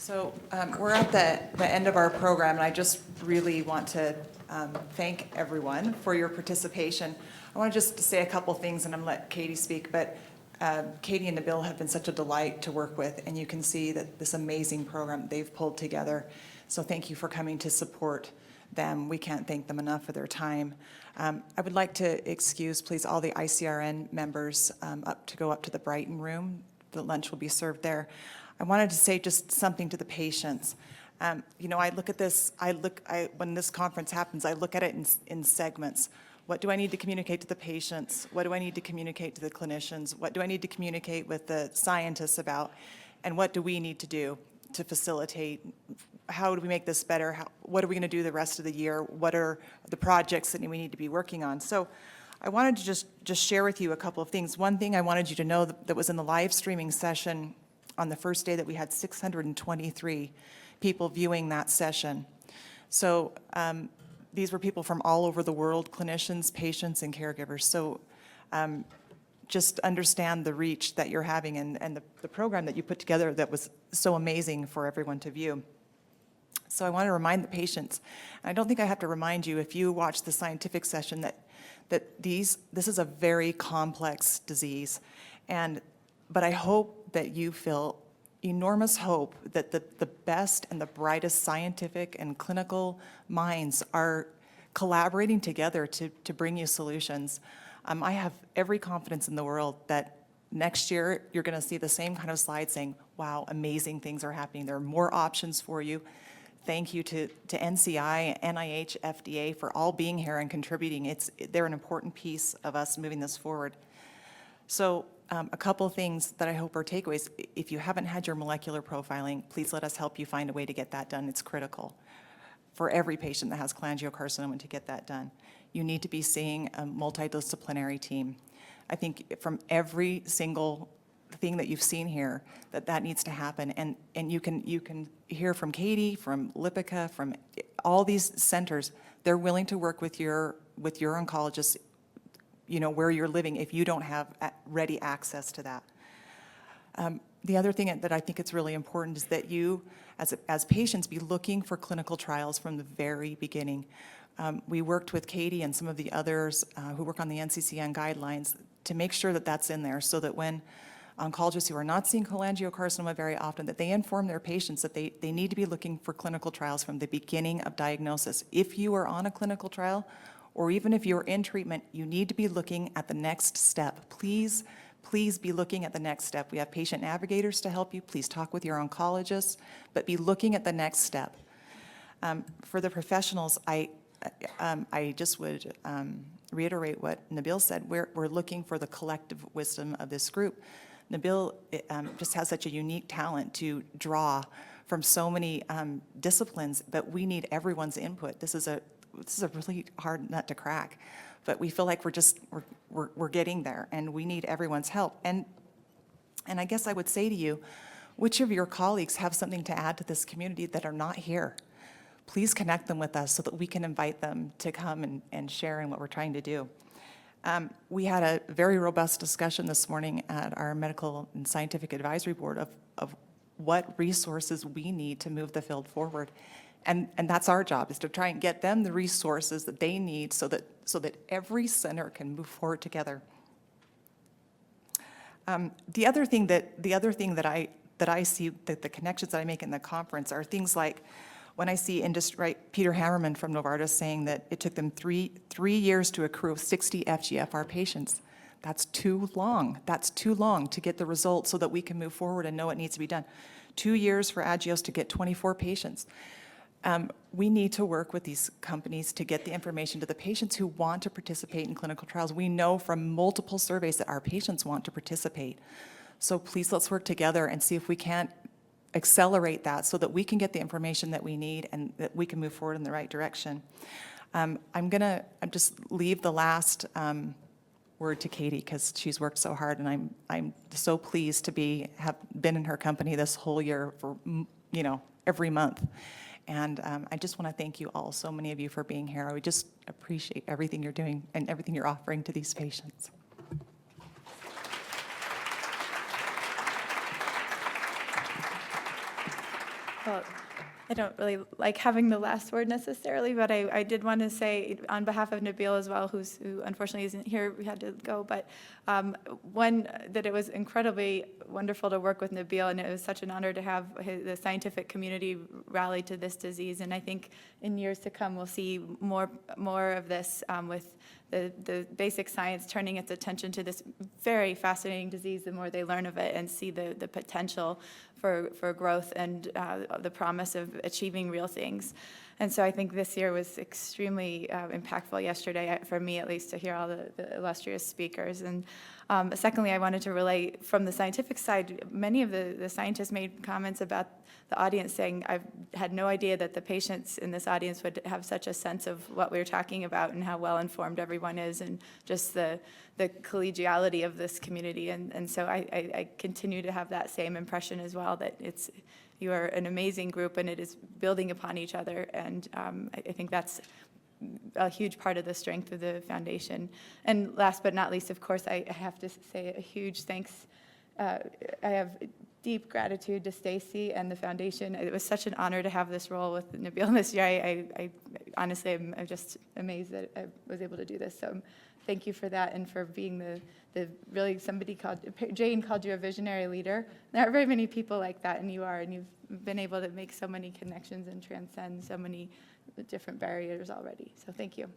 We're at the end of our program, and I just really want to thank everyone for your participation. I want to just say a couple things, and I'm going to let Katie speak, but Katie and Nabil have been such a delight to work with, and you can see that this amazing program they've pulled together. So thank you for coming to support them. We can't thank them enough for their time. I would like to excuse, please, all the ICRN members go up to the Brighton room. The lunch will be served there. I wanted to say just something to the patients. I look at this, when this conference happens, I look at it in segments. What do I need to communicate to the patients? What do I need to communicate to the clinicians? What do I need to communicate with the scientists about? And what do we need to do to facilitate? How do we make this better? What are we going to do the rest of the year? What are the projects that we need to be working on? So I wanted to just share with you a couple of things. One thing I wanted you to know that was in the live streaming session on the first day, that we had 623 people viewing that session. So these were people from all over the world, clinicians, patients, and caregivers. So just understand the reach that you're having and the program that you put together that was so amazing for everyone to view. So I want to remind the patients, and I don't think I have to remind you if you watch the scientific session that this is a very complex disease. But I hope that you feel enormous hope that the best and the brightest scientific and clinical minds are collaborating together to bring you solutions. I have every confidence in the world that next year you're going to see the same kind of slide saying, wow, amazing things are happening. There are more options for you. Thank you to NCI, NIH, FDA for all being here and contributing. They're an important piece of us moving this forward. So a couple of things that I hope are takeaways. If you haven't had your molecular profiling, please let us help you find a way to get that done. It's critical for every patient that has cholangiocarcinoma to get that done. You need to be seeing a multidisciplinary team. I think from every single thing that you've seen here, that needs to happen. And you can hear from Katie, from Lipica, from all these centers. They're willing to work with your oncologist, where you're living, if you don't have ready access to that. The other thing that I think it's really important is that you, as patients, be looking for clinical trials from the very beginning. We worked with Katie and some of the others who work on the NCCN guidelines to make sure that that's in there, so that when oncologists who are not seeing cholangiocarcinoma very often, that they inform their patients that they need to be looking for clinical trials from the beginning of diagnosis. If you are on a clinical trial, or even if you're in treatment, you need to be looking at the next step. Please be looking at the next step. We have patient navigators to help you. Please talk with your oncologist, but be looking at the next step. For the professionals, I just would reiterate what Nabil said. We're looking for the collective wisdom of this group. Nabil just has such a unique talent to draw from so many disciplines, but we need everyone's input. This is a really hard nut to crack, but we feel like we're getting there, and we need everyone's help. And I guess I would say to you, which of your colleagues have something to add to this community that are not here? Please connect them with us so that we can invite them to come and share in what we're trying to do. We had a very robust discussion this morning at our Medical and Scientific Advisory Board of what resources we need to move the field forward. And that's our job, is to try and get them the resources that they need so that every center can move forward together. The other thing that I see, that the connections that I make in the conference are things like when I see Peter Hammerman from Novartis saying that it took them three years to accrue 60 FGFR patients. That's too long. That's too long to get the results so that we can move forward and know what needs to be done. 2 years for Agios to get 24 patients. We need to work with these companies to get the information to the patients who want to participate in clinical trials. We know from multiple surveys that our patients want to participate. So please, let's work together and see if we can't accelerate that so that we can get the information that we need and that we can move forward in the right direction. I'm just leave the last word to Katie, because she's worked so hard, and I'm so pleased to have been in her company this whole year for every month. And I just want to thank you all, so many of you, for being here. I just appreciate everything you're doing and everything you're offering to these patients. Well, I don't really like having the last word necessarily, but I did want to say on behalf of Nabil as well, who unfortunately isn't here, we had to go, but one, that it was incredibly wonderful to work with Nabil, and it was such an honor to have the scientific community rally to this disease, and I think in years to come, we'll see more of this with the basic science turning its attention to this very fascinating disease, the more they learn of it and see the potential for growth and the promise of achieving real things. And so I think this year was extremely impactful yesterday, for me at least, to hear all the illustrious speakers. And secondly, I wanted to relay from the scientific side, many of the scientists made comments about the audience saying, I've had no idea that the patients in this audience would have such a sense of what we were talking about and how well informed everyone is, and just the collegiality of this community. And so I continue to have that same impression as well, that you are an amazing group and it is building upon each other. And I think that's a huge part of the strength of the foundation. And last but not least, of course, I have to say a huge thanks. I have deep gratitude to Stacy and the foundation. It was such an honor to have this role with Nabil this year. I honestly am just amazed that I was able to do this. So thank you for that, and for being the really, Jane called you a visionary leader. There aren't very many people like that, and you are, and you've been able to make so many connections and transcend so many different barriers already. So thank you.